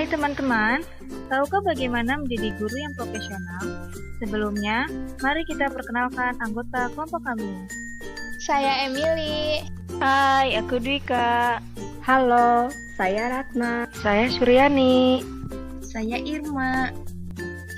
Hai teman-teman, tahukah bagaimana menjadi guru yang profesional? Sebelumnya, mari kita perkenalkan anggota kelompok kami. Saya Emily. Hai, aku Dwika. Halo, saya Ratna. Saya Suryani. Saya Irma.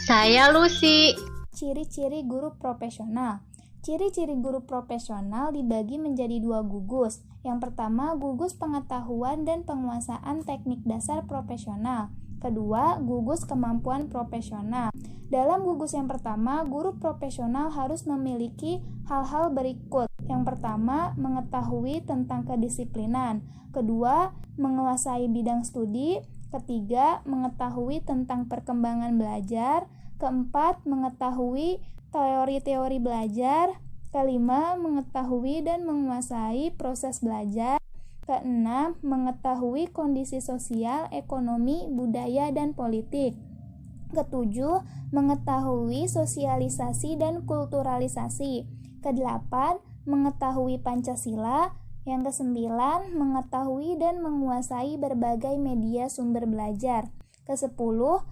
Saya Lucy. Ciri-ciri guru profesional. Ciri-ciri guru profesional dibagi menjadi dua gugus. Yang pertama, gugus pengetahuan dan penguasaan teknik dasar profesional. Kedua, gugus kemampuan profesional. Dalam gugus yang pertama, guru profesional harus memiliki hal-hal berikut. Yang pertama, mengetahui tentang kedisiplinan. Kedua, menguasai bidang studi. Ketiga, mengetahui tentang perkembangan belajar. Keempat, mengetahui teori-teori belajar. Kelima, mengetahui dan menguasai proses belajar. Keenam, mengetahui kondisi sosial, ekonomi, budaya, dan politik. Ketujuh, mengetahui sosialisasi dan kulturalisasi. Kedelapan, mengetahui Pancasila. Yang kesembilan, mengetahui dan menguasai berbagai media sumber belajar. Kesepuluh,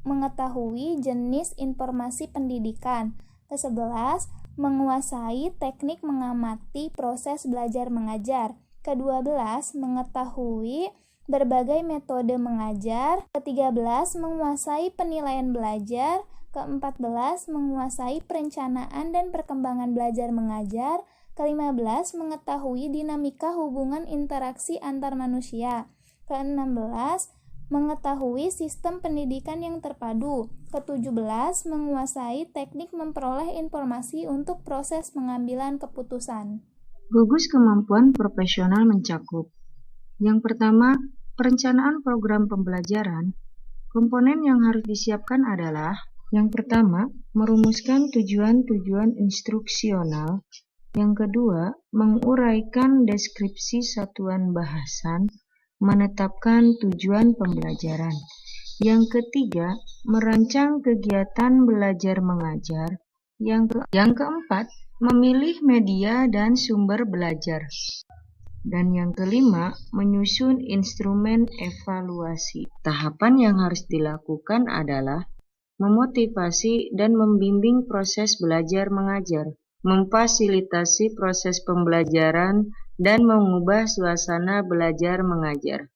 mengetahui jenis informasi pendidikan. Kesebelas, menguasai teknik mengamati proses belajar mengajar. Ke-12, mengetahui berbagai metode mengajar. Ke-13, menguasai penilaian belajar. Ke-14, menguasai perencanaan dan perkembangan belajar mengajar. Ke-15, mengetahui dinamika hubungan interaksi antar manusia. Ke-16, mengetahui sistem pendidikan yang terpadu. Ke-17, menguasai teknik memperoleh informasi untuk proses pengambilan keputusan. Gugus kemampuan profesional mencakup: yang pertama, perencanaan program pembelajaran. Komponen yang harus disiapkan adalah: yang pertama, merumuskan tujuan-tujuan instruksional. Yang kedua, menguraikan deskripsi satuan bahasan, menetapkan tujuan pembelajaran. Yang ketiga, merancang kegiatan belajar mengajar. Yang keempat, memilih media dan sumber belajar. Dan yang kelima, menyusun instrumen evaluasi. Tahapan yang harus dilakukan adalah memotivasi dan membimbing proses belajar mengajar, memfasilitasi proses pembelajaran, dan mengubah suasana belajar mengajar,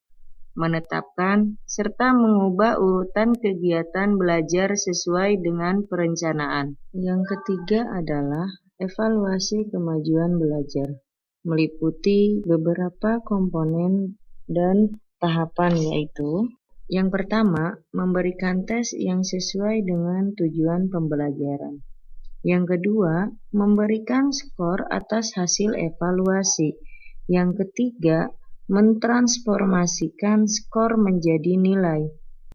menetapkan serta mengubah urutan kegiatan belajar sesuai dengan perencanaan. Yang ketiga adalah evaluasi kemajuan belajar, meliputi beberapa komponen dan tahapan, yaitu: yang pertama, memberikan tes yang sesuai dengan tujuan pembelajaran. Yang kedua, memberikan skor atas hasil evaluasi. Yang ketiga, mentransformasikan skor menjadi nilai.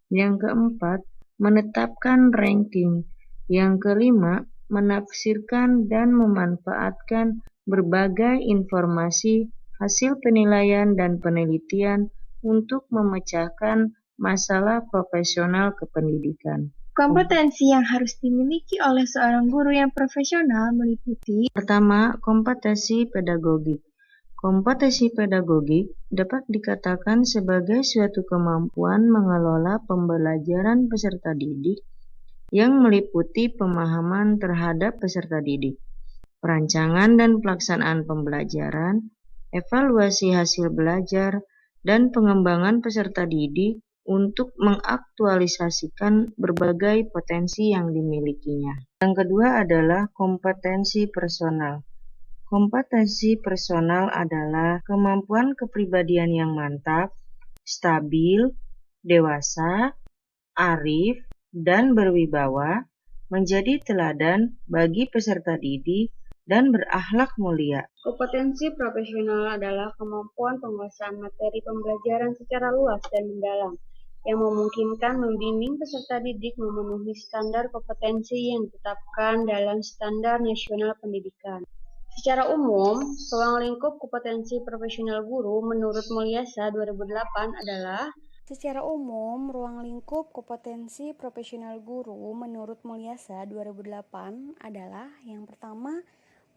Yang keempat, menetapkan ranking. Yang kelima, menafsirkan dan memanfaatkan berbagai informasi hasil penilaian dan penelitian untuk memecahkan masalah profesional kependidikan. Kompetensi yang harus dimiliki oleh seorang guru yang profesional meliputi: pertama, kompetensi pedagogik. Kompetensi pedagogik dapat dikatakan sebagai suatu kemampuan mengelola pembelajaran peserta didik yang meliputi pemahaman terhadap peserta didik, perancangan dan pelaksanaan pembelajaran, evaluasi hasil belajar, dan pengembangan peserta didik untuk mengaktualisasikan berbagai potensi yang dimilikinya. Yang kedua adalah kompetensi personal. Kompetensi personal adalah kemampuan kepribadian yang mantap, stabil, dewasa, arif, dan berwibawa, menjadi teladan bagi peserta didik, dan berakhlak mulia. Kompetensi profesional adalah kemampuan penguasaan materi pembelajaran secara luas dan mendalam, yang memungkinkan membimbing peserta didik memenuhi standar kompetensi yang ditetapkan dalam Standar Nasional Pendidikan. Secara umum, ruang lingkup kompetensi profesional guru menurut Mulyasa 2008 adalah: secara umum, ruang lingkup kompetensi profesional guru menurut Mulyasa 2008 adalah: yang pertama,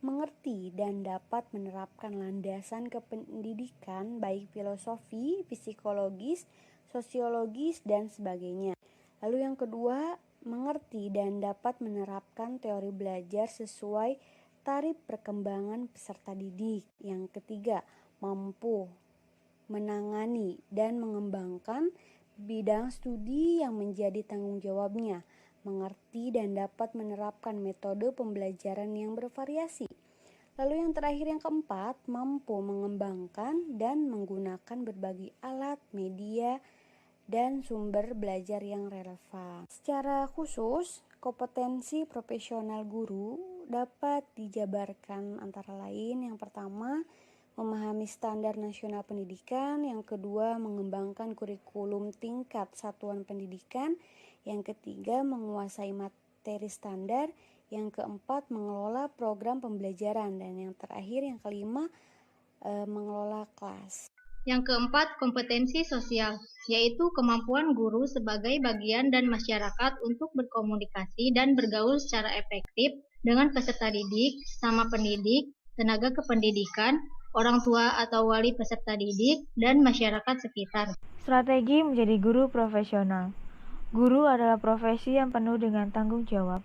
mengerti dan dapat menerapkan landasan kependidikan baik filosofi, psikologis, sosiologis, dan sebagainya. Lalu yang kedua, mengerti dan dapat menerapkan teori belajar sesuai taraf perkembangan peserta didik. Yang ketiga, mampu menangani dan mengembangkan bidang studi yang menjadi tanggung jawabnya, mengerti dan dapat menerapkan metode pembelajaran yang bervariasi. Lalu yang terakhir, yang keempat, mampu mengembangkan dan menggunakan berbagai alat, media, dan sumber belajar yang relevan. Secara khusus, kompetensi profesional guru dapat dijabarkan antara lain: yang pertama, memahami standar nasional pendidikan; yang kedua, mengembangkan kurikulum tingkat satuan pendidikan; yang ketiga, menguasai materi standar; yang keempat, mengelola program pembelajaran; dan yang terakhir, yang kelima, mengelola kelas. Yang keempat, kompetensi sosial, yaitu kemampuan guru sebagai bagian dan masyarakat untuk berkomunikasi dan bergaul secara efektif dengan peserta didik, sama pendidik, tenaga kependidikan, orang tua atau wali peserta didik, dan masyarakat sekitar. Strategi menjadi guru profesional. Guru adalah profesi yang penuh dengan tanggung jawab.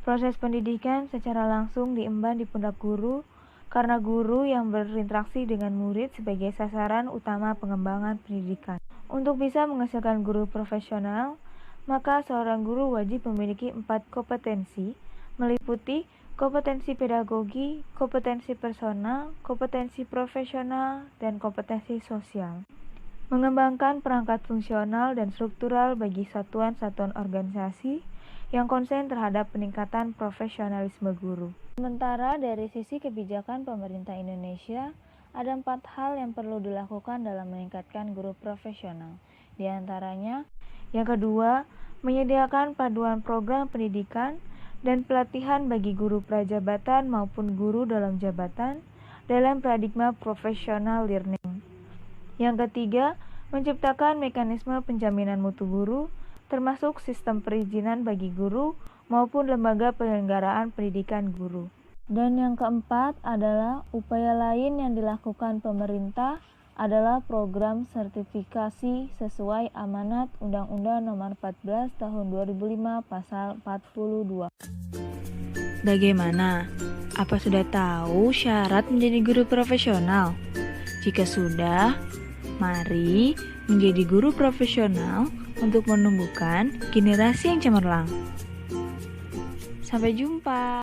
Proses pendidikan secara langsung diemban di pundak guru, karena guru yang berinteraksi dengan murid sebagai sasaran utama pengembangan pendidikan. Untuk bisa menghasilkan guru profesional, maka seorang guru wajib memiliki 4 kompetensi, meliputi kompetensi pedagogi, kompetensi personal, kompetensi profesional, dan kompetensi sosial. Mengembangkan perangkat fungsional dan struktural bagi satuan-satuan organisasi yang konsen terhadap peningkatan profesionalisme guru. Sementara dari sisi kebijakan pemerintah Indonesia, ada 4 hal yang perlu dilakukan dalam meningkatkan guru profesional. Di antaranya, yang kedua, menyediakan paduan program pendidikan dan pelatihan bagi guru prajabatan maupun guru dalam jabatan dalam paradigma professional learning. Yang ketiga, menciptakan mekanisme penjaminan mutu guru, termasuk sistem perizinan bagi guru maupun lembaga penyelenggaraan pendidikan guru. Dan yang keempat adalah upaya lain yang dilakukan pemerintah adalah program sertifikasi sesuai amanat Undang-Undang Nomor 14 Tahun 2005 Pasal 42. Bagaimana? Apa sudah tahu syarat menjadi guru profesional? Jika sudah, mari menjadi guru profesional untuk menumbuhkan generasi yang cemerlang. Sampai jumpa.